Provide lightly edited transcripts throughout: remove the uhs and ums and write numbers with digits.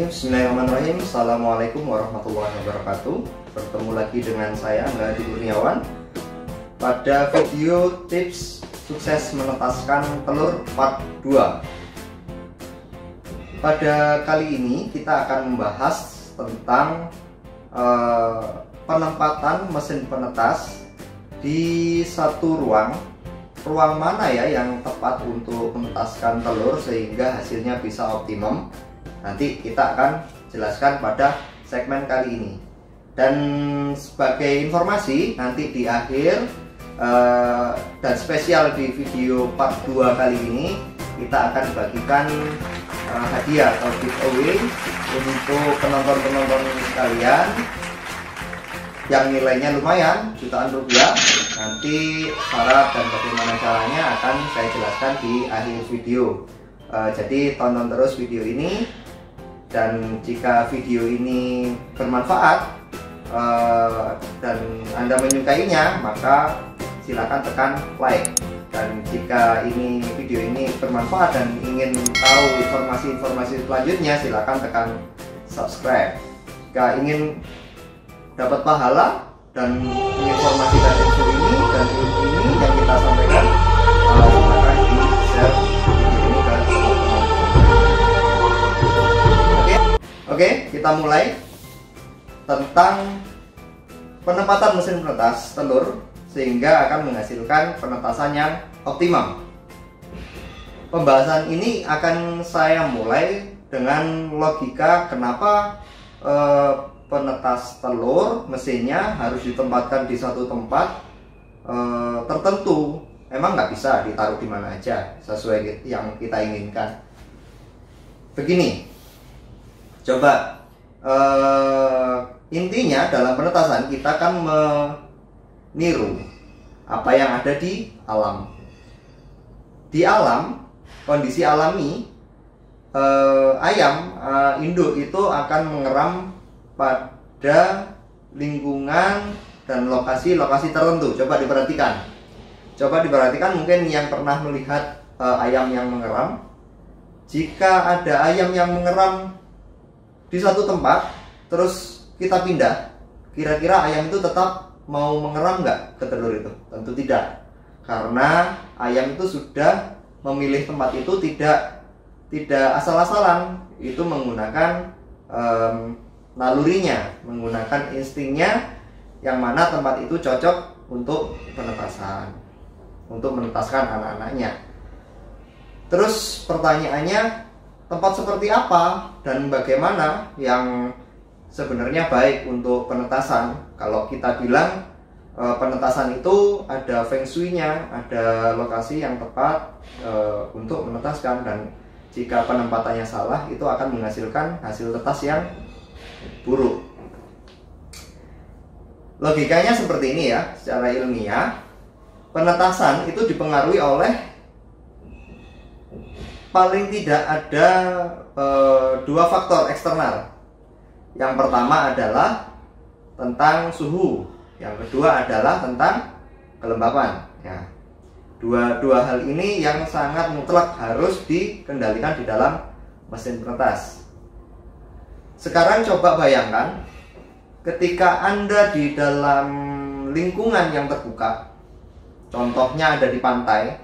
Bismillahirrahmanirrahim. Assalamualaikum warahmatullahi wabarakatuh. Bertemu lagi dengan saya, Angga Adi Kurniawan, pada video tips sukses menetaskan telur part 2. Pada kali ini kita akan membahas tentang penempatan mesin penetas di satu ruang mana ya yang tepat untuk menetaskan telur sehingga hasilnya bisa optimum. Nanti kita akan jelaskan pada segmen kali ini. Dan sebagai informasi, nanti di akhir dan spesial di video part 2 kali ini, kita akan bagikan hadiah atau giveaway untuk penonton-penonton sekalian yang nilainya lumayan, jutaan rupiah. Nanti syarat dan bagaimana caranya akan saya jelaskan di akhir video. Jadi tonton terus video ini, dan jika video ini bermanfaat dan Anda menyukainya, maka silakan tekan like. Dan jika video ini bermanfaat dan ingin tahu informasi-informasi selanjutnya, silakan tekan subscribe. Jika ingin dapat pahala dan menginformasikan info ini dan ilmu ini yang kita sampaikan, silakan di share video ini ke teman-teman. Oke, kita mulai tentang penempatan mesin penetas telur sehingga akan menghasilkan penetasan yang optimum. Pembahasan ini akan saya mulai dengan logika kenapa penetas telur mesinnya harus ditempatkan di satu tempat tertentu. Emang nggak bisa ditaruh di mana aja sesuai yang kita inginkan. Begini, coba intinya dalam penetasan kita kan meniru apa yang ada di alam. Di alam, kondisi alami, ayam induk itu akan mengeram pada lingkungan dan lokasi-lokasi tertentu. Coba diperhatikan mungkin yang pernah melihat ayam yang mengeram. Jika ada ayam yang mengeram di satu tempat, terus kita pindah, kira-kira ayam itu tetap mau mengeram nggak ke telur itu? Tentu tidak, karena ayam itu sudah memilih tempat itu tidak asal-asalan. Itu menggunakan nalurinya, menggunakan instingnya, yang mana tempat itu cocok untuk penetasan, untuk menetaskan anak-anaknya. Terus pertanyaannya, tempat seperti apa dan bagaimana yang sebenarnya baik untuk penetasan? Kalau kita bilang penetasan itu ada feng shui-nya, ada lokasi yang tepat untuk menetaskan, dan jika penempatannya salah itu akan menghasilkan hasil tetas yang buruk. Logikanya seperti ini ya, secara ilmiah penetasan itu dipengaruhi oleh paling tidak ada dua faktor eksternal. Yang pertama adalah tentang suhu, yang kedua adalah tentang kelembapan. Ya, dua hal ini yang sangat mutlak harus dikendalikan di dalam mesin penetas. Sekarang coba bayangkan ketika Anda di dalam lingkungan yang terbuka, contohnya ada di pantai,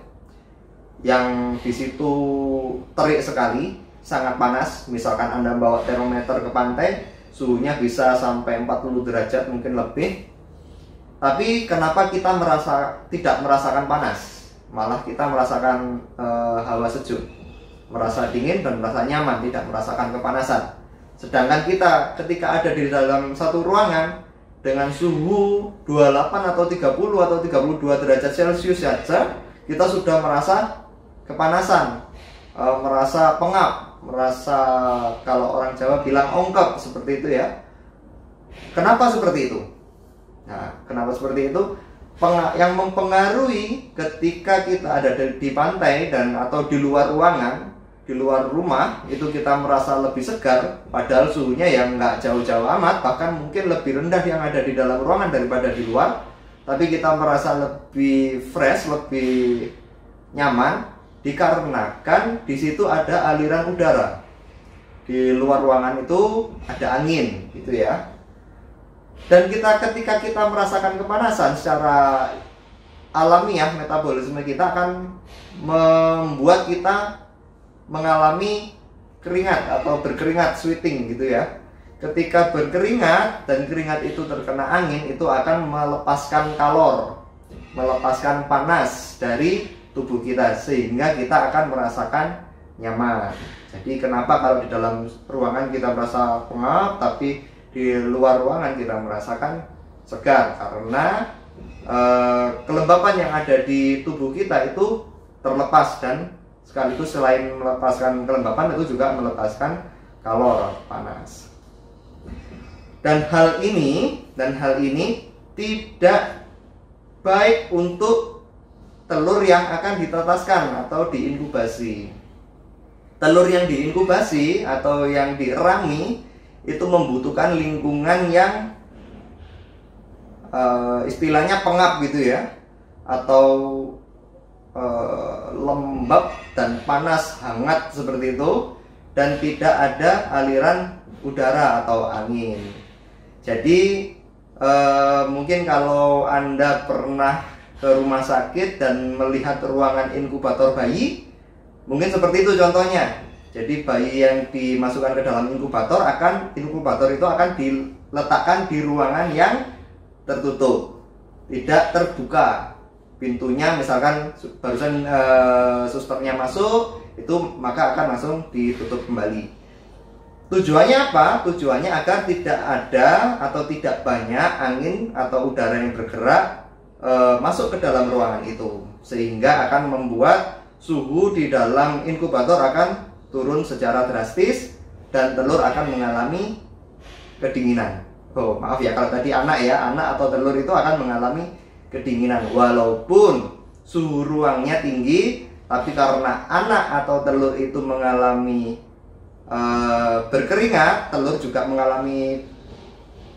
yang di situ terik sekali, sangat panas. Misalkan Anda bawa termometer ke pantai, suhunya bisa sampai 40 derajat mungkin lebih. Tapi kenapa kita tidak merasakan panas? Malah kita merasakan hawa sejuk, merasa dingin dan merasa nyaman, tidak merasakan kepanasan. Sedangkan kita ketika ada di dalam satu ruangan dengan suhu 28 atau 30 atau 32 derajat Celcius saja, kita sudah merasa kepanasan, merasa pengap, merasa, kalau orang Jawa bilang ongkep, seperti itu ya. Kenapa seperti itu? Nah, kenapa seperti itu? Yang mempengaruhi ketika kita ada di pantai dan atau di luar ruangan, di luar rumah, itu kita merasa lebih segar, padahal suhunya yang nggak jauh-jauh amat, bahkan mungkin lebih rendah yang ada di dalam ruangan daripada di luar, tapi kita merasa lebih fresh, lebih nyaman, dikarenakan di situ ada aliran udara. di luar ruangan itu ada angin gitu ya. Dan ketika kita merasakan kepanasan secara alamiah, metabolisme kita akan membuat kita mengalami keringat atau berkeringat, sweating gitu ya. Ketika berkeringat dan keringat itu terkena angin, itu akan melepaskan kalor, melepaskan panas dari tubuh kita, sehingga kita akan merasakan nyaman. Jadi kenapa kalau di dalam ruangan kita merasa pengap, tapi di luar ruangan kita merasakan segar? Karena kelembapan yang ada di tubuh kita itu terlepas, dan sekaligus selain melepaskan kelembapan itu juga melepaskan kalor, panas. Dan hal ini tidak baik untuk telur yang akan ditetaskan atau diinkubasi. Telur yang diinkubasi atau yang dierami itu membutuhkan lingkungan yang istilahnya pengap gitu ya, atau lembab dan panas hangat seperti itu, dan tidak ada aliran udara atau angin. Jadi mungkin kalau Anda pernah ke rumah sakit dan melihat ruangan inkubator bayi, mungkin seperti itu contohnya. Jadi bayi yang dimasukkan ke dalam inkubator itu akan diletakkan di ruangan yang tertutup, tidak terbuka pintunya. Misalkan barusan susternya masuk, itu maka akan langsung ditutup kembali. Tujuannya apa? Tujuannya agar tidak ada atau tidak banyak angin atau udara yang bergerak masuk ke dalam ruangan itu, sehingga akan membuat suhu di dalam inkubator akan turun secara drastis dan telur akan mengalami kedinginan. Oh maaf ya, kalau tadi anak atau telur itu akan mengalami kedinginan walaupun suhu ruangnya tinggi, tapi karena anak atau telur itu mengalami berkeringat, telur juga mengalami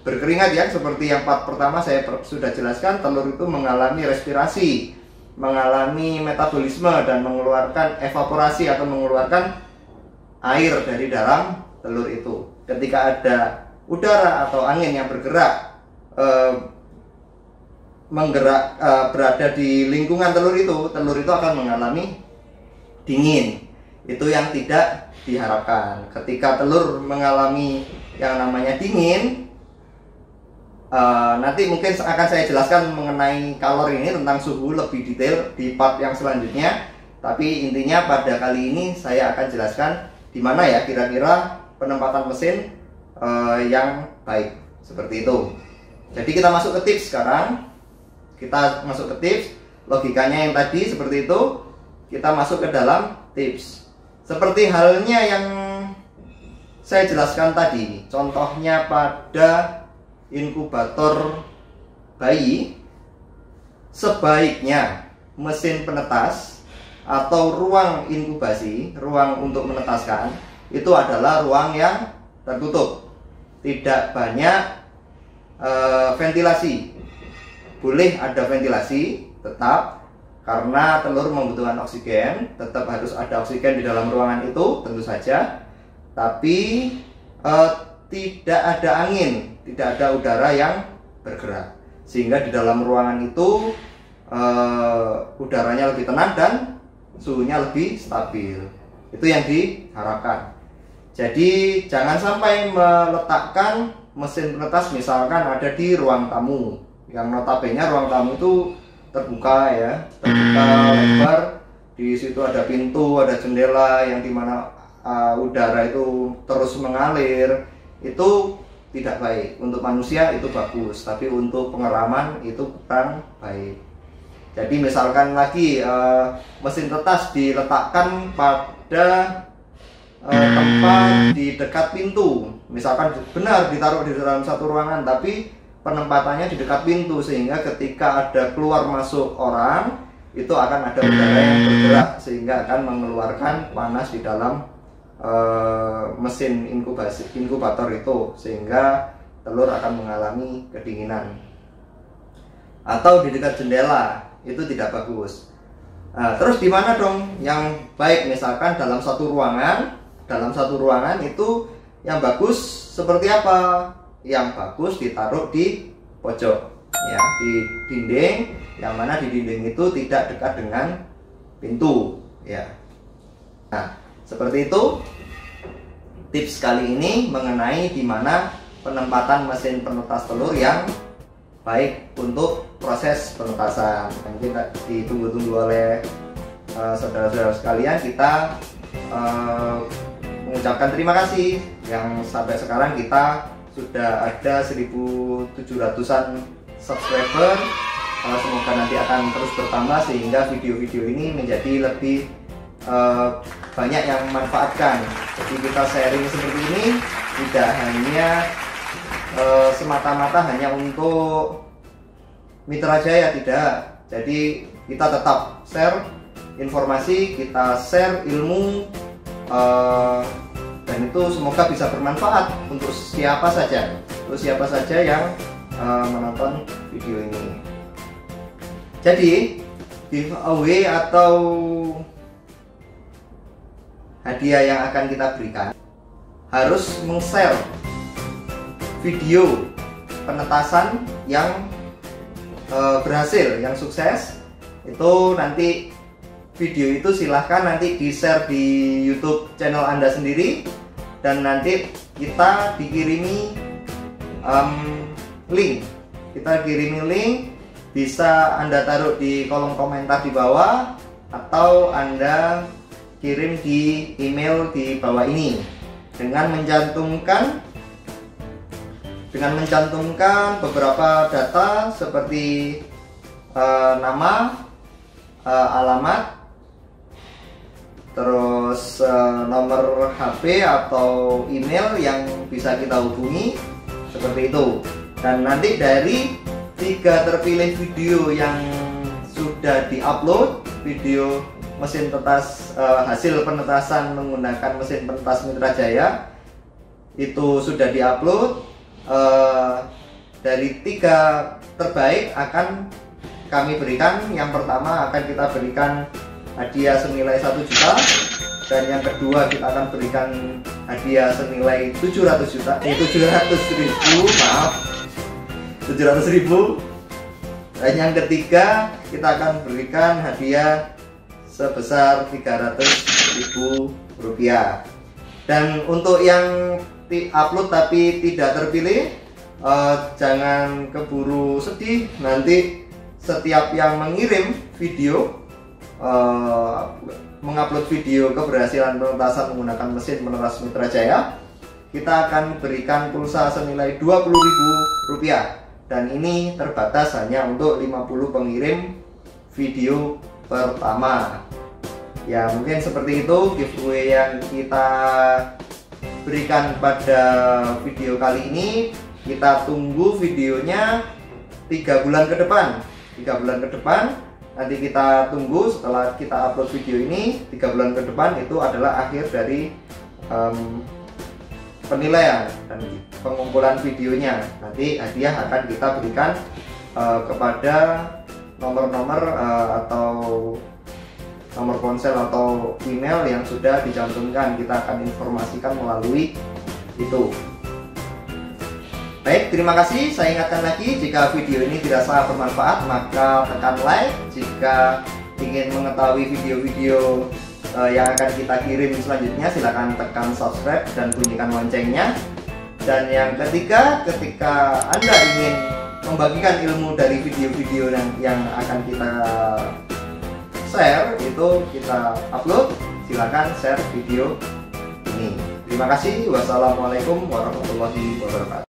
berkeringat ya. Seperti yang part pertama saya sudah jelaskan, telur itu mengalami respirasi, mengalami metabolisme dan mengeluarkan evaporasi atau mengeluarkan air dari dalam telur itu. Ketika ada udara atau angin yang bergerak berada di lingkungan telur itu akan mengalami dingin. Itu yang tidak diharapkan. Ketika telur mengalami yang namanya dingin, nanti mungkin akan saya jelaskan mengenai kalor ini tentang suhu lebih detail di part yang selanjutnya. Tapi intinya pada kali ini saya akan jelaskan di mana ya kira-kira penempatan mesin yang baik, seperti itu. Jadi kita masuk ke tips sekarang. Kita masuk ke tips. Logikanya yang tadi seperti itu, kita masuk ke dalam tips. Seperti halnya yang saya jelaskan tadi, contohnya pada inkubator bayi, sebaiknya mesin penetas atau ruang inkubasi, ruang untuk menetaskan, itu adalah ruang yang tertutup, tidak banyak ventilasi. Boleh ada ventilasi tetap, karena telur membutuhkan oksigen, tetap harus ada oksigen di dalam ruangan itu tentu saja. Tapi tidak ada angin, tidak ada udara yang bergerak, sehingga di dalam ruangan itu udaranya lebih tenang dan suhunya lebih stabil. Itu yang diharapkan. Jadi jangan sampai meletakkan mesin penetas misalkan ada di ruang tamu, yang notabene ruang tamu itu terbuka ya, terbuka lebar. Di situ ada pintu, ada jendela yang dimana udara itu terus mengalir. Itu tidak baik. Untuk manusia itu bagus, tapi untuk pengeraman itu kurang baik. Jadi misalkan lagi mesin penetas diletakkan pada tempat di dekat pintu, misalkan benar ditaruh di dalam satu ruangan, tapi penempatannya di dekat pintu, sehingga ketika ada keluar masuk orang itu akan ada udara yang bergerak, sehingga akan mengeluarkan panas di dalam mesin inkubator itu, sehingga telur akan mengalami kedinginan. Atau di dekat jendela, itu tidak bagus. Terus di mana dong yang baik? Misalkan dalam satu ruangan dalam satu ruangan itu yang bagus seperti apa? Yang bagus ditaruh di pojok, ya, di dinding, yang mana di dinding itu tidak dekat dengan pintu, ya. Nah, seperti itu tips kali ini mengenai di mana penempatan mesin penetas telur yang baik untuk proses penetasan. Mungkin ditunggu-tunggu oleh saudara-saudara sekalian. Kita mengucapkan terima kasih yang sampai sekarang kita sudah ada 1.700-an subscriber. Semoga nanti akan terus bertambah sehingga video-video ini menjadi lebih banyak yang memanfaatkan. Jadi kita sharing seperti ini tidak hanya semata-mata hanya untuk Mitra Jaya, tidak. Jadi kita tetap share informasi, kita share ilmu, dan itu semoga bisa bermanfaat untuk siapa saja yang menonton video ini. Jadi giveaway atau hadiah yang akan kita berikan harus meng-share video penetasan yang berhasil, yang sukses. Itu nanti video itu silahkan nanti di-share di YouTube channel Anda sendiri, dan nanti kita dikirimi link. Kita kirimi link, bisa Anda taruh di kolom komentar di bawah atau Anda kirim di email di bawah ini dengan mencantumkan beberapa data seperti nama, alamat, terus nomor HP atau email yang bisa kita hubungi, seperti itu. Dan nanti dari 3 terpilih video yang sudah diupload, video mesin penetas, hasil penetasan menggunakan mesin penetas Mitra Jaya itu sudah diupload, dari 3 terbaik akan kami berikan. Yang pertama akan kita berikan hadiah senilai 1 juta, dan yang kedua kita akan berikan hadiah senilai 700.000, dan yang ketiga kita akan berikan hadiah sebesar 300.000 rupiah. Dan untuk yang upload tapi tidak terpilih, jangan keburu sedih. Nanti setiap yang mengirim video, mengupload video keberhasilan penetasan menggunakan mesin penetas Mitra Jaya, kita akan berikan pulsa senilai 20.000 rupiah. Dan ini terbatas hanya untuk 50 pengirim video pertama. Ya, mungkin seperti itu giveaway yang kita berikan pada video kali ini. Kita tunggu videonya 3 bulan ke depan. 3 bulan ke depan nanti kita tunggu. Setelah kita upload video ini 3 bulan ke depan, itu adalah akhir dari penilaian dan pengumpulan videonya. Nanti hadiah akan kita berikan kepada nomor-nomor atau nomor ponsel atau email yang sudah dicantumkan. Kita akan informasikan melalui itu. Baik, terima kasih. Saya ingatkan lagi, jika video ini dirasa bermanfaat maka tekan like. Jika ingin mengetahui video-video yang akan kita kirim selanjutnya, silahkan tekan subscribe dan bunyikan loncengnya. Dan yang ketiga, ketika Anda ingin membagikan ilmu dari video-video yang akan kita share, itu kita upload, silahkan share video ini. Terima kasih. Wassalamualaikum warahmatullahi wabarakatuh.